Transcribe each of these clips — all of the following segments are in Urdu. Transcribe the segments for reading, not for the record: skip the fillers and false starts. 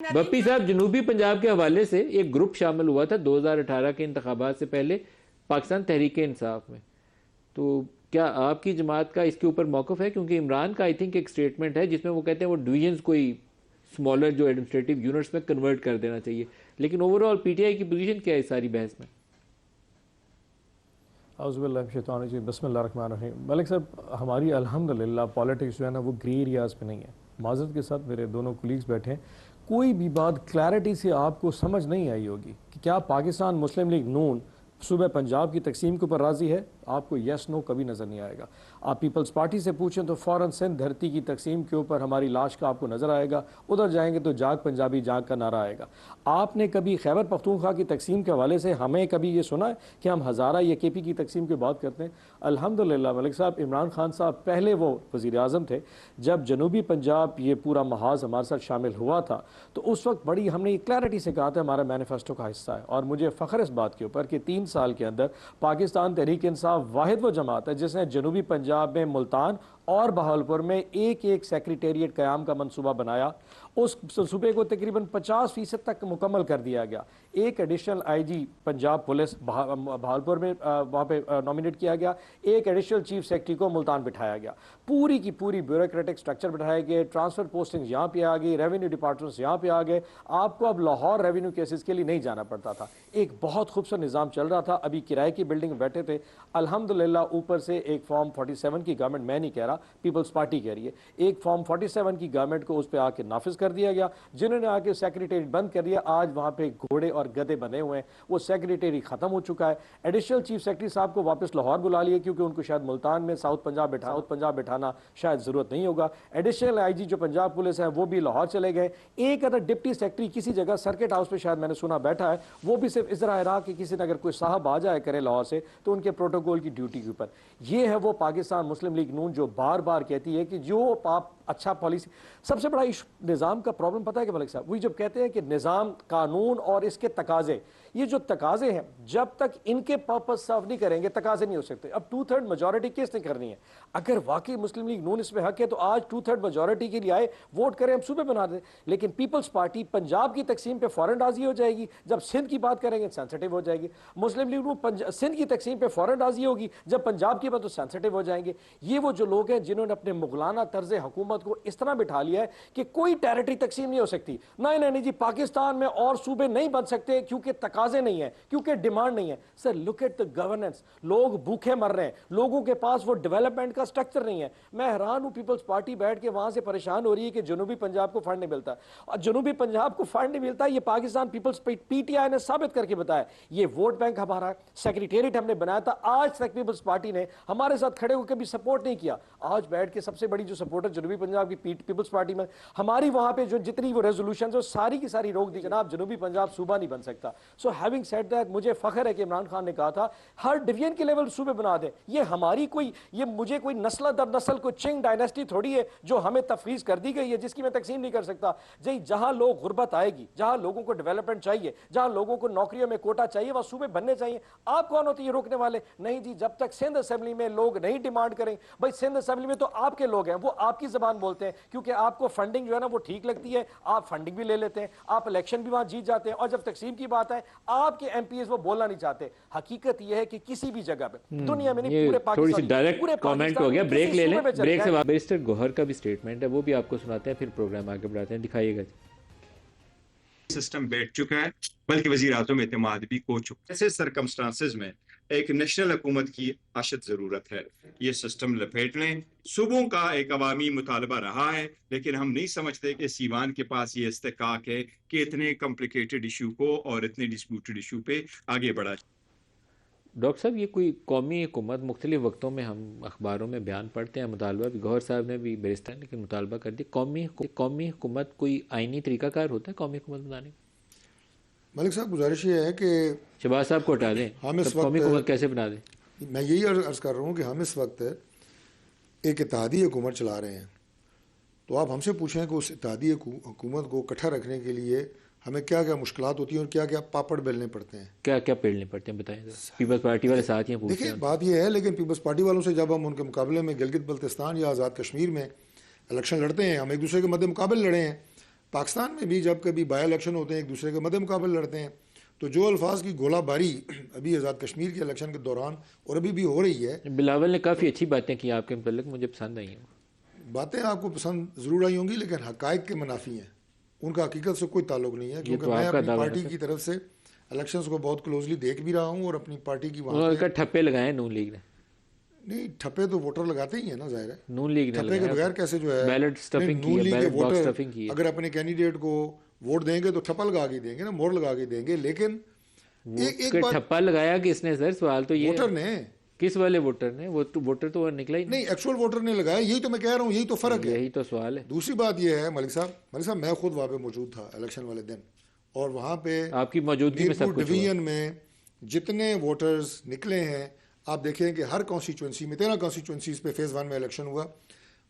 بپی صاحب، جنوبی پنجاب کے حوالے سے ایک گروپ شامل ہوا تھا 2018 کے انتخابات سے پہلے پاکستان تحریک انصاف میں، تو کیا آپ کی جماعت کا اس کے اوپر موقف ہے؟ کیونکہ عمران کا آئی تھنک ایک سٹیٹمنٹ ہے جس میں وہ کہتے ہیں وہ ڈویژنز کوئی سمالر جو ایڈمنسٹریٹو یونٹس میں کنورٹ کر دینا چاہیے، لیکن اوورآل پی ٹی آئی کی پوزیشن کیا ہے اس ساری بحث میں؟ اعوذ باللہ من الشیطان الرجیم، بسم اللہ الرحمن الرحیم۔ ملک صاحب، ہماری الحمدللہ پالیٹکس جو ہے نا وہ گرے ایریاز پہ نہیں ہے۔ معذرت کے ساتھ میرے دونوں کولیگز بیٹھے ہیں، کوئی بھی بات کلیئرٹی سے آپ کو سمجھ نہیں آئی ہوگی کہ کیا پاکستان مسلم لیگ نون صوبہ پنجاب کی تقسیم کے اوپر راضی ہے؟ آپ کو یس نو کبھی نظر نہیں آئے گا۔ آپ پیپلز پارٹی سے پوچھیں تو فوراً سندھ دھرتی کی تقسیم کے اوپر ہماری لاش کا آپ کو نظر آئے گا، ادھر جائیں گے تو جاگ پنجابی جاگ کا نعرہ آئے گا۔ آپ نے کبھی خیبر پختونخوا کی تقسیم کے حوالے سے ہمیں کبھی یہ سنا ہے کہ ہم ہزارہ یا کے پی کی تقسیم کی بات کرتے ہیں؟ الحمدللہ ملک صاحب، عمران خان صاحب پہلے وہ وزیر اعظم تھے جب جنوبی پنجاب یہ پورا محاذ ہمارے ساتھ شامل ہوا تھا، تو اس وقت بڑی ہم نے کلیئرٹی سے کہا تھا ہمارا مینیفیسٹو کا حصہ ہے، اور مجھے فخر اس بات کے اوپر کہ 3 سال کے اندر پاکستان تحریک انصاف واحد وہ جماعت ہے جس نے جنوبی پنجاب میں ملتان اور بہاولپور میں ایک سیکریٹریٹ قیام کا منصوبہ بنایا۔ اس صوبے کو تقریباً 50% تک مکمل کر دیا گیا۔ ایک ایڈیشنل آئی جی پنجاب پولیس بہاولپور میں وہاں پہ نامینیٹ کیا گیا، ایک ایڈیشنل چیف سیکرٹری کو ملتان بٹھایا گیا، پوری کی پوری بیوروکریٹک سٹرکچر بٹھائے گئے، ٹرانسفر پوسٹنگ یہاں پہ آ گئی، ریونیو ڈپارٹمنٹس یہاں پہ آ گئے، آپ کو اب لاہور ریونیو کیسز کے لیے نہیں جانا پڑتا تھا۔ ایک بہت خوبصورت نظام چل رہا تھا۔ ابھی کرائے کی بلڈنگ میں بیٹھے تھے، الحمدللہ اوپر سے ایک فارم 47 کی گورنمنٹ، میں نہیں کہہ رہا، پیپلز پارٹی کہہ رہی ہے، ایک فارم 47 کی گورنمنٹ کو اس پہ آ کے نافذ کر دیا گیا، جنہوں نے آ کے سیکریٹریٹ بند کر دیا۔ آج وہاں پہ گھوڑے اور گدے بنے ہوئے ہیں، وہ سیکریٹری ختم ہو چکا ہے۔ ایڈیشنل چیف سیکرٹری صاحب کو واپس لاہور بلا لیا کیونکہ ان کو شاید ملتان میں ساؤتھ پنجاب بٹھانا شاید ضرورت نہیں ہوگا۔ ایڈیشنل آئی جی جو پنجاب پولیس ہے وہ بھی لاہور چلے گئے۔ ایک ادھر ڈپٹی سیکرٹری کسی جگہ سرکٹ ہاؤس پہ شاید میں نے سنا بیٹھا ہے، وہ بھی صرف اس طرح رہا کہ کسی نے اگر کوئی صاحب آ جائے کرے لاہور سے تو ان کے پروٹوکول کی ڈیوٹی کے اوپر۔ یہ ہے وہ پاکستان مسلم لیگ نون جو بار بار کہتی ہے کہ جو آپ اچھا پالیسی، سب سے بڑا نظام کا پرابلم پتہ ہے کہ ملک صاحب، وہی جب کہتے ہیں کہ نظام، قانون اور اس کے تقاضے، یہ جو تقاضے ہیں جب تک ان کے پرپس صاف نہیں کریں گے تقاضے نہیں ہو سکتے۔ اب 2/3 میجورٹی کس نے کرنی ہے؟ اگر واقعی مسلم لیگ نون اس میں حق ہے تو آج 2/3 میجورٹی کے لیے آئے، ووٹ کریں، ہم صوبے بنا دیں۔ لیکن پیپلز پارٹی پنجاب کی تقسیم پہ فوراً راضی ہو جائے گی، جب سندھ کی بات کریں گے سینسٹیو ہو جائے گی۔ مسلم لیگ نون سندھ کی تقسیم پہ فوراً راضی ہوگی، جب پنجاب کی بات تو سینسٹیو ہو جائیں گے۔ یہ وہ جو لوگ ہیں جنہوں نے اپنے مغلانہ طرز حکومت کو اس طرح بٹھا لیا ہے کہ کوئی ٹیریٹری تقسیم نہیں ہو سکتی۔ نہیں جی، پاکستان میں اور صوبے نہیں بن سکتے کیونکہ تقاضے نہیں ہیں، کیونکہ ڈیمانڈ نہیں ہے۔ سر لک ایٹ دی گورننس، لوگ بھوکے مر رہے ہیں، لوگوں کے پاس وہ ڈیولپمنٹ کا سٹرکچر نہیں ہے۔ میں حیران ہوں، پیپلز پارٹی بیٹھ کے وہاں سے پریشان ہو رہی ہے کہ جنوبی پنجاب کو فنڈ نہیں ملتا، اور جنوبی پنجاب کو فنڈ نہیں ملتا۔ یہ Pakistan Peoples P T I نے ثابت کر کے بتایا، یہ ووٹ بینک ہمارا سیکریٹریٹ ہم نے بنایا تھا، آج تک پیپلز پارٹی نے ہمارے ساتھ کھڑے ہو کے بھی سپورٹ نہیں کیا۔ آج بیٹھ کے سب سے بڑی جو سپورٹر جنوبی پنجاب کی پیپلز پارٹی میں، ہماری وہاں پہ جو جتنی وہ ریزولوشنز ہیں ساری کی ساری روک دی، جناب جنوبی پنجاب صوبہ نہیں بن سکتا۔ سو ہیونگ سیڈ دیٹ، مجھے فخر ہے کہ عمران خان نے کہا تھا ہر ڈویژن کے لیول صوبے بنا دیں۔ یہ ہماری کوئی، یہ مجھے کوئی نسل در نسل کوئی چنگ ڈائنیسٹی تھوڑی ہے جو ہمیں تفویض کر دی گئی ہے جس کی میں تقسیم نہیں کر سکتا۔ جہاں لوگ غربت آئے گی، جہاں لوگوں کو ڈیولپمنٹ چاہیے، جہاں لوگوں کو نوکریوں میں کوٹا چاہیے، وہاں صوبے بننے چاہیے۔ آپ کون ہوتے ہیں یہ روکنے والے؟ نہیں جی، جب تک سندھ اسمبلی میں لوگ نہیں ڈیمانڈ کریں، بھائی سندھ اسمبلی میں تو آپ کے لوگ ہیں، وہ آپ کی زبان بولتے ہیں کیونکہ آپ کو فنڈنگ جو ہے نا وہ ٹھیک لگتی ہے، آپ فنڈنگ بھی لے لیتے ہیں، آپ الیکشن بھی وہاں جیت جاتے ہیں، اور جب تقسیم کی بات ہے آپ کے ایم پی ایز وہ بولنا نہیں چاہتے۔ حقیقت یہ ہے کہ کسی بھی جگہ پہ دنیا میں نہیں، پورے تھوڑی سی پاکستان، ڈائریکٹ کامنٹ ہو گیا، بریک لے لیں، بریک سے بیرسٹر گوہر کا بھی سٹیٹمنٹ ہے وہ بھی آپ کو سناتے ہیں، پھر پروگرام آگے بڑھاتے ہیں۔ دکھائیے گا سسٹم بیٹھ چکا ہے، بلکہ وزیر اعظم اعتماد بھی ہو چکا ہے۔ ایسے سرکمسٹانسز میں ایک نیشنل حکومت کی اشد ضرورت ہے۔ یہ سسٹم لپیٹ لیں۔ صوبوں کا ایک عوامی مطالبہ رہا ہے، لیکن ہم نہیں سمجھتے کہ سیوان کے پاس یہ استحقاق ہے کہ اتنے کمپلیکیٹڈ ایشو کو اور اتنے ڈسپیوٹڈ ایشو پہ آگے بڑھا۔ ڈاکٹر صاحب، یہ کوئی قومی حکومت، مختلف وقتوں میں ہم اخباروں میں بیان پڑھتے ہیں، مطالبہ بھی گوہر صاحب نے بھی بیرسٹر نے لیکن مطالبہ کر دی، قومی حکومت کوئی آئینی طریقہ کار ہوتا ہے قومی حکومت بنانے کا؟ ملک صاحب گزارش یہ ہے کہ شہباز صاحب کو ہٹا دیں، قومی حکومت کیسے بنا دیں؟ میں یہی عرض کر رہا ہوں کہ ہم اس وقت ایک اتحادی حکومت چلا رہے ہیں، تو آپ ہم سے پوچھیں کہ اس اتحادی حکومت کو اکٹھا رکھنے کے لیے ہمیں کیا کیا مشکلات ہوتی ہیں اور کیا کیا پاپڑ بیلنے پڑتے ہیں، کیا کیا پیڑنے پڑتے ہیں بتائیں۔ پیپلز پارٹی والے ساتھ ہی پوچھتے ہیں۔ دیکھیں بات یہ ہے، لیکن پیپلز پارٹی والوں سے جب ہم ان کے مقابلے میں گلگت بلتستان یا آزاد کشمیر میں الیکشن لڑتے ہیں، ہم ایک دوسرے کے مد مقابل لڑے ہیں، پاکستان میں بھی جب کبھی بائی الیکشن ہوتے ہیں ایک دوسرے کے مد مقابل لڑتے ہیں تو جو الفاظ کی گولہ باری ابھی آزاد کشمیر کے الیکشن کے دوران اور ابھی بھی ہو رہی ہے. بلاول نے کافی اچھی باتیں کی آپ کے متعلق, مجھے پسند آئی ہیں. باتیں آپ کو پسند ضرور آئی ہوں گی لیکن حقائق کے منافی ہیں, ان کا حقیقت سے کوئی تعلق نہیں ہے, کیونکہ میں اپنی پارٹی کی طرف سے الیکشنز کو بہت کلوزلی دیکھ بھی رہا ہوں اور اپنی پارٹی کی انہوں نے ٹھپے لگائے نون لیگ نے. نہیں, ٹھپے تو ووٹر لگاتے ہی ہیں نا, ظاہر ہے نون لیگ نے ٹھپے کے بغیر کیسے جو ہے بیلٹ سٹفنگ کی نون ہے, لیگ کے بیلٹ باکس ووٹر سٹفنگ کی ہے. اگر اپنے کینڈیڈیٹ کو ووٹ دیں گے تو ٹھپا لگا کے دیں گے نا, مور لگا کے دیں گے. لیکن ایک بات, ٹھپا لگایا کس نے سر؟ سوال تو یہ ووٹر نے. کس والے ووٹر نے؟ وہ ووٹر تو نکلا ہی نہیں, ایکچوئل ووٹر نے لگایا, یہی تو میں کہہ رہا ہوں, یہی تو فرق ہے. یہی تو سوال ہے. دوسری بات یہ ہے ملک صاحب میں خود وہاں پہ موجود تھا الیکشن والے دن, اور وہاں پہ آپ کی موجودگی میں سب کچھ ڈویژن میں جتنے ووٹرز نکلے ہیں, آپ دیکھیں کہ ہر کانسٹیچوئنسی میں 13 کانسٹیچوئنسیز پہ فیز 1 میں الیکشن ہوا,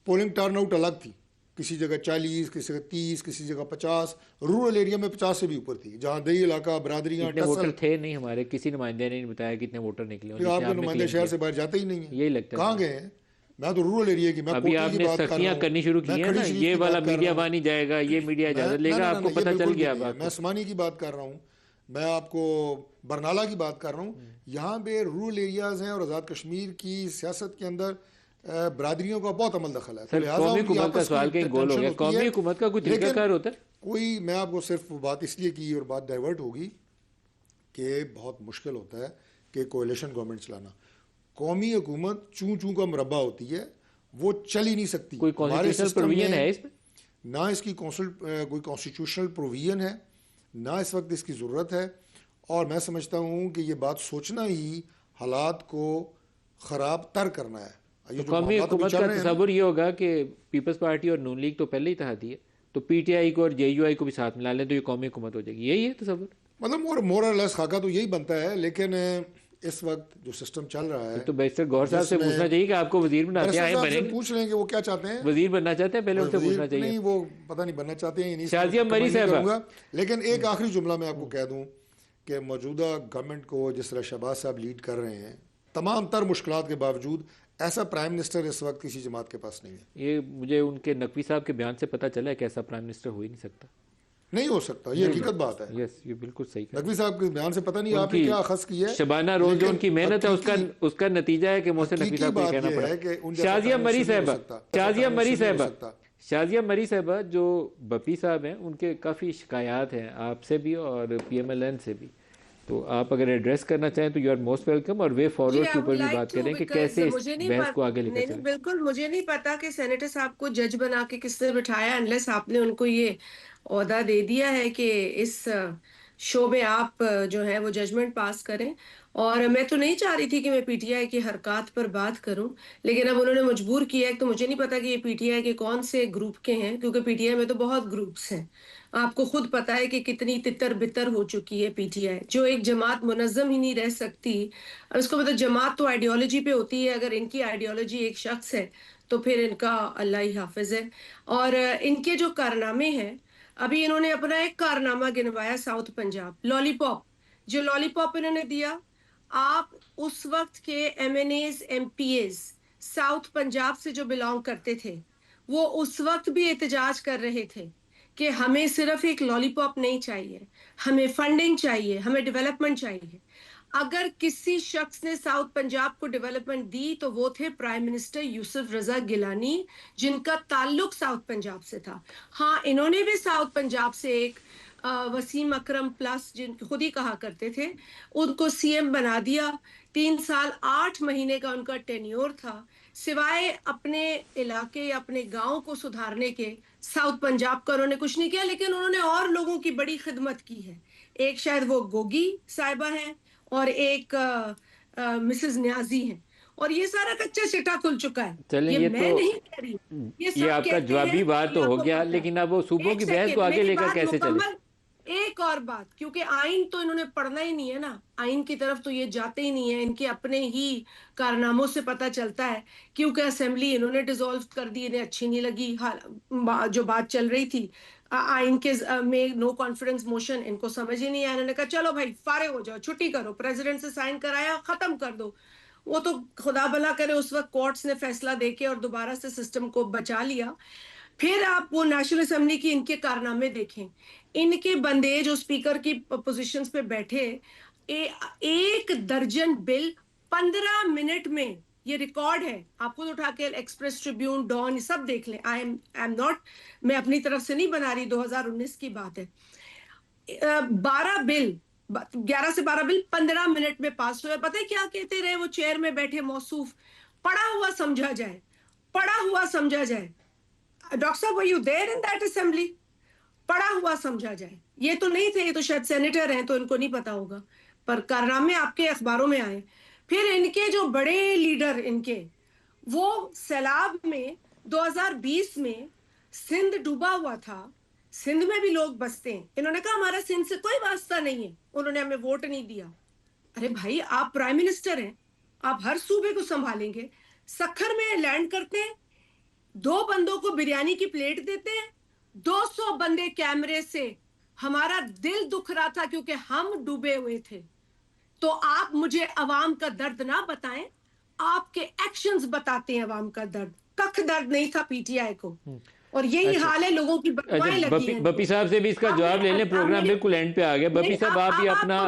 پولنگ ٹرن آؤٹ الگ تھی, کسی جگہ 40, کسی جگہ 30, کسی جگہ 50, رورل ایریا میں 50 سے بھی اوپر تھی, جہاں دیہی علاقہ برادریاں ووٹر تھے نہیں ہمارے, کسی نمائندے نے نہیں بتایا کتنے ووٹر نکلے. آپ کے نمائندے شہر سے باہر جاتے ہی نہیں ہیں, یہی لگتا ہے. کہاں گئے ہیں؟ میں تو رورل ایریا کی, میں ابھی آپ نے سختیاں کرنی شروع کی ہیں نا, یہ والا میڈیا بانی جائے گا, یہ میڈیا اجازت لے گا, آپ کو پتہ چل گیا. میں سمانی کی بات کر رہا ہوں, میں آپ کو برنالہ کی بات کر رہا ہوں. یہاں پہ رورل ایریاز ہیں اور آزاد کشمیر کی سیاست کے اندر برادریوں کا بہت عمل دخل ہے. قومی حکومت کا سوال کہیں گول ہو گیا, قومی حکومت کا کوئی طریقہ کار ہوتا ہے کوئی؟ میں آپ کو صرف بات اس لیے کی اور بات ڈائیورٹ ہوگی کہ بہت مشکل ہوتا ہے کہ کولیشن گورنمنٹ چلانا. قومی حکومت چوں چوں کا مربع ہوتی ہے, وہ چل ہی نہیں سکتی. کوئی کانسٹیٹیوشنل پروویژن ہے اس میں؟ نہ اس کی کوئی کانسٹیٹیوشنل پروویژن ہے, نہ اس وقت اس کی ضرورت ہے. اور میں سمجھتا ہوں کہ یہ بات سوچنا ہی حالات کو خراب تر کرنا ہے. قومی حکومت کا تصور یہ ہوگا کہ پیپلز پارٹی اور نون لیگ تو پہلے ہی اتحادی ہے, تو پی ٹی آئی کو اور جے یو آئی کو بھی ساتھ ملا لیں تو یہ قومی حکومت ہو جائے گی. یہی ہے تصور, مطلب مور اور لیس خاکہ تو یہی بنتا ہے. لیکن اس وقت جو سسٹم چل رہا ہے تو بیشتر گور صاحب سے پوچھنا چاہیے کہ آپ کو وزیر بناتے ہیں, بنیں گے؟ پوچھ لیں کہ وہ کیا چاہتے ہیں, وزیر بننا چاہتے ہیں, پہلے ان سے پوچھنا چاہیے. نہیں, وہ پتہ نہیں بننا چاہتے ہیں, نہیں شازیہ مری صاحبہ. لیکن ایک آخری جملہ میں آپ کو کہہ دوں کہ موجودہ گورنمنٹ کو جس طرح شہباز صاحب لیڈ کر رہے ہیں, تمام تر مشکلات کے باوجود ایسا پرائم منسٹر اس وقت کسی جماعت کے پاس نہیں ہے. یہ مجھے ان کے نقوی صاحب کے بیان سے پتہ چلا ہے کہ ایسا پرائم منسٹر ہو ہی نہیں سکتا. نہیں ہو سکتا, یہ حقیقت بات ہے. یس, یہ بالکل صحیح ہے. نقوی صاحب کے بیان سے پتہ نہیں آپ نے کیا اخذ کی ہے. شبانہ روز جو ان کی محنت ہے اس کا نتیجہ ہے کہ محسن نقوی صاحب کو کہنا پڑا. شازیہ مری صاحبہ, شازیہ مری صاحبہ جو بپی صاحب ہیں, ان کے کافی شکایات ہیں آپ سے بھی اور پی ایم ایل این سے بھی, تو آپ اگر ایڈریس کرنا چاہیں تو یو آر موسٹ ویلکم, اور وے فارورڈ کے اوپر بھی بات کریں کہ کیسے اس بحث کو آگے لے کر چلیں. بالکل مجھے نہیں پتا کہ سینیٹر صاحب کو جج بنا کے کس نے بٹھایا, انلیس آپ نے ان کو یہ عہدہ دے دیا ہے کہ اس شو میں آپ جو ہے وہ ججمنٹ پاس کریں. اور میں تو نہیں چاہ رہی تھی کہ میں پی ٹی آئی کی حرکات پر بات کروں, لیکن اب انہوں نے مجبور کیا ہے. تو مجھے نہیں پتا کہ یہ پی ٹی آئی کے کون سے گروپ کے ہیں, کیونکہ پی ٹی آئی میں تو بہت گروپس ہیں. آپ کو خود پتا ہے کہ کتنی تتر بتر ہو چکی ہے پی ٹی آئی, جو ایک جماعت منظم ہی نہیں رہ سکتی. اس کو مطلب جماعت تو آئیڈیالوجی پہ ہوتی ہے, اگر ان کی آئیڈیالوجی ایک شخص ہے تو پھر ان کا اللہ ہی حافظ ہے. اور ان کے جو کارنامے ہیں, ابھی انہوں نے اپنا ایک کارنامہ گنوایا ساؤتھ پنجاب, لالی پاپ. جو لالی پاپ انہوں نے دیا, آپ اس وقت کے MNAs MPAs south Punjab سے جو بلانگ کرتے تھے, وہ اس وقت بھی احتجاج کر رہے تھے کہ ہمیں صرف ایک لالی پاپ نہیں چاہیے, ہمیں فنڈنگ چاہیے, ہمیں ڈیولپمنٹ چاہیے. اگر کسی شخص نے ساؤتھ پنجاب کو ڈیولپمنٹ دی تو وہ تھے پرائم منسٹر یوسف رضا گیلانی, جن کا تعلق ساؤتھ پنجاب سے تھا. ہاں, انہوں نے بھی ساؤتھ پنجاب سے ایک وسیم اکرم پلس, جن خود ہی کہا کرتے تھے, ان کو سی ایم بنا دیا. 3 سال 8 مہینے کا ان کا ٹینیور تھا. سوائے اپنے علاقے یا اپنے گاؤں کو سدھارنے کے ساؤتھ پنجاب کا انہوں نے کچھ نہیں کیا, لیکن انہوں نے اور لوگوں کی بڑی خدمت کی ہے. ایک شاید وہ گوگی صاحبہ ہیں اور ایک مسز نیازی ہیں, اور یہ سارا کچا چٹا کھل چکا ہے. چلیں, یہ یہ میں نہیں کہہ رہی, یہ آپ کا جوابی بات تو ہو گیا, لیکن اب وہ صوبوں کی بحث کو آگے لے کر کیسے چلے. ایک اور بات, کیونکہ آئین تو انہوں نے پڑھنا ہی نہیں ہے نا, آئین کی طرف تو یہ جاتے ہی نہیں ہے. ان کے اپنے ہی کارناموں سے پتہ چلتا ہے, کیونکہ اسمبلی انہوں نے ڈیزولو کر دی, انہیں اچھی نہیں لگی جو بات چل رہی تھی آئین کے میں. نو کانفیڈنس موشن ان کو سمجھ ہی نہیں آیا. انہوں نے کہا چلو بھائی فارغ ہو جاؤ, چھٹی کرو, پریزیڈنٹ سے سائن کرایا, ختم کر دو. وہ تو خدا بھلا کرے اس وقت کورٹس نے فیصلہ دے کے اور دوبارہ سے سسٹم کو بچا لیا. پھر آپ وہ نیشنل اسمبلی کی ان کے کارنامے دیکھیں، ان کے بندے جو اسپیکر کی پوزیشنز پہ بیٹھے، ایک درجن بل 15 منٹ میں، یہ ریکارڈ ہے، آپ خود اٹھا کے ایکسپریس ٹریبیون، ڈان، یہ سب دیکھ لیں. آئی ایم ناٹ، میں اپنی طرف سے نہیں بنا رہی، 2019 کی بات ہے. 11 سے 12 بل 15 منٹ میں پاس ہوئے. پتہ ہے کیا کہتے رہے وہ چیئر میں بیٹھے موصوف؟ پڑھا ہوا سمجھا جائے، پڑھا ہوا سمجھا جائے. ڈاکٹر صاحب were you there in that assembly؟ پڑھا ہوا سمجھا جائے. یہ تو نہیں تھے، یہ تو شاید سینیٹر ہیں تو ان کو نہیں پتا ہوگا، پر کارنامے آپ کے اخباروں میں آئے. پھر ان کے جو بڑے لیڈر ان کے، وہ سیلاب میں 2020 میں سندھ ڈوبا ہوا تھا، سندھ میں بھی لوگ بستے ہیں، انہوں نے کہا ہمارا سندھ سے کوئی واسطہ نہیں ہے، انہوں نے ہمیں ووٹ نہیں دیا. ارے بھائی، آپ پرائم منسٹر ہیں، آپ ہر صوبے کو سنبھالیں گے. سکھر میں لینڈ کرتے ہیں، 2 بندوں کو بریانی کی پلیٹ دیتے ہیں، 200 بندے کیمرے سے. ہمارا دل دکھ رہا تھا کیونکہ ہم ڈوبے ہوئے تھے. تو آپ مجھے عوام کا درد نہ بتائیں، آپ کے ایکشنز بتاتے ہیں عوام کا درد. ککھ درد نہیں تھا پی ٹی آئی کو، اور یہی حال ہے، لوگوں کی بدوائیں لگی ہیں. بپی صاحب سے بھی اس کا جواب لے لیں، پروگرام بالکل اینڈ پہ آ گیا. بپی صاحب آپ بھی اپنا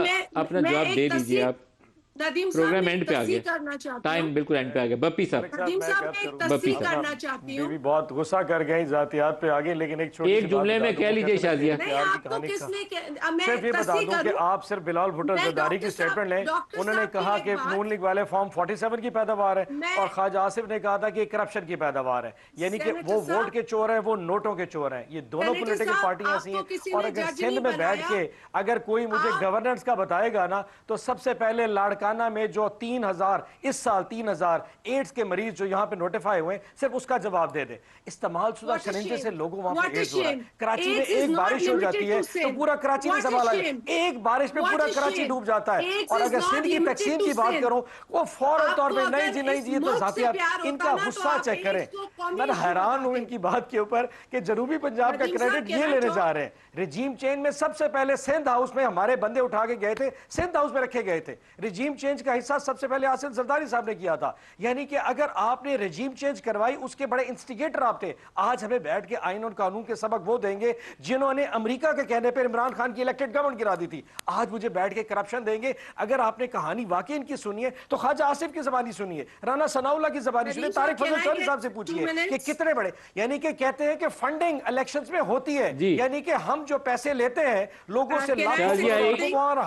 جواب دے دیجیے. آپ ندیم صاحب پروگرام میں اینڈ ایک پہ آ تصحیح گیا، کرنا چاہتی ٹائم ہوں. بالکل اینڈ پہ آ گیا. بپی صاحب، ندیم صاحب میں ایک تصحیح کرنا چاہتی ہوں. بیوی بہت غصہ کر گئی، ذاتیات پہ آگے، لیکن ایک چھوٹی سی ایک جملے میں کہہ لیجیے شازیہ. نہیں، آپ کو کس نے میں صرف یہ بتا تصحیح دوں کہ کروں. آپ صرف بلال بھٹو زرداری کی سٹیٹمنٹ لیں. انہوں نے کہا کہ نون لیگ والے فارم 47 کی پیداوار ہے، اور خواجہ آصف نے کہا تھا کہ کرپشن کی پیداوار ہے. یعنی کہ وہ ووٹ کے چور ہیں، وہ نوٹوں کے چور ہیں. یہ دونوں پولیٹیکل پارٹیاں ایسی ہیں. اور اگر سندھ میں بیٹھ کے اگر کوئی مجھے گورننس کا بتائے گا نا، تو سب سے پہلے لاڑکانہ میں جو 3000 اس سال 3000 ایڈز کے مریض جو یہاں پہ نوٹیفائی ہوئے ہیں، صرف اس کا جواب دے دیں. استعمال شدہ شرنجے سے لوگوں وہاں پہ ایڈز ہو رہا ہے. کراچی میں ایک بارش ہو جاتی ہے تو پورا کراچی نہیں سنبھالا جائے. ایک بارش میں پورا کراچی ڈوب جاتا ہے. اور اگر سندھ کی ویکسین کی بات کروں، وہ فوراً طور پہ نہیں جی نہیں جی، یہ تو ذاتیات. ان کا غصہ چیک کریں. میں حیران ہوں ان کی بات کے اوپر کہ جنوبی پنجاب کا کریڈٹ یہ لینے چاہ رہے ہیں. رجیم چینج میں سب سے پہلے سندھ ہاؤس میں ہمارے بندے اٹھا کے گئے تھے، سندھ ہاؤس میں رکھے گئے تھے. رجیم چینج کا حصہ سب سے پہلے آصف زرداری صاحب نے کیا تھا. یعنی کہ اگر آپ نے رجیم چینج کروائی، اس کے بڑے انسٹیگیٹر آپ تھے. آج ہمیں بیٹھ کے آئین اور قانون کے سبق وہ دیں گے جنہوں نے امریکہ کے کہنے پر عمران خان کی الیکٹڈ گورنمنٹ گرا دی تھی. آج مجھے بیٹھ کے کرپشن دیں گے. اگر آپ نے کہانی واقعی ان کی سنی ہے تو خواجہ آصف کی زبانی سنیے، رانا ثناء اللہ کی زبانی سنیے، طارق فضل چودھری صاحب سے پوچھیے کہ کتنے بڑے. یعنی کہ کہتے ہیں کہ فنڈنگ الیکشنز میں ہوتی ہے، یعنی کہ ہم جو پیسے لیتے ہیں لوگوں سے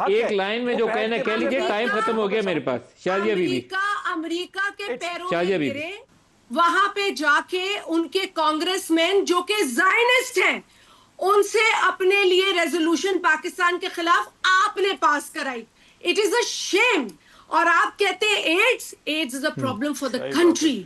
ایک لائن میں جو کہنا کہہ لیجیے. ٹائم ختم ہو گیا میرے پاس. شازیہ بی بی، امریکہ کے پیروں میں گرے، وہاں پہ جا کے ان کے کانگریس مین جو کہ زائنسٹ ہیں، ان سے اپنے لیے ریزولوشن پاکستان کے خلاف آپ نے پاس کرائی. It is a shame. اور آپ کہتے ہیں AIDS is a problem for the country.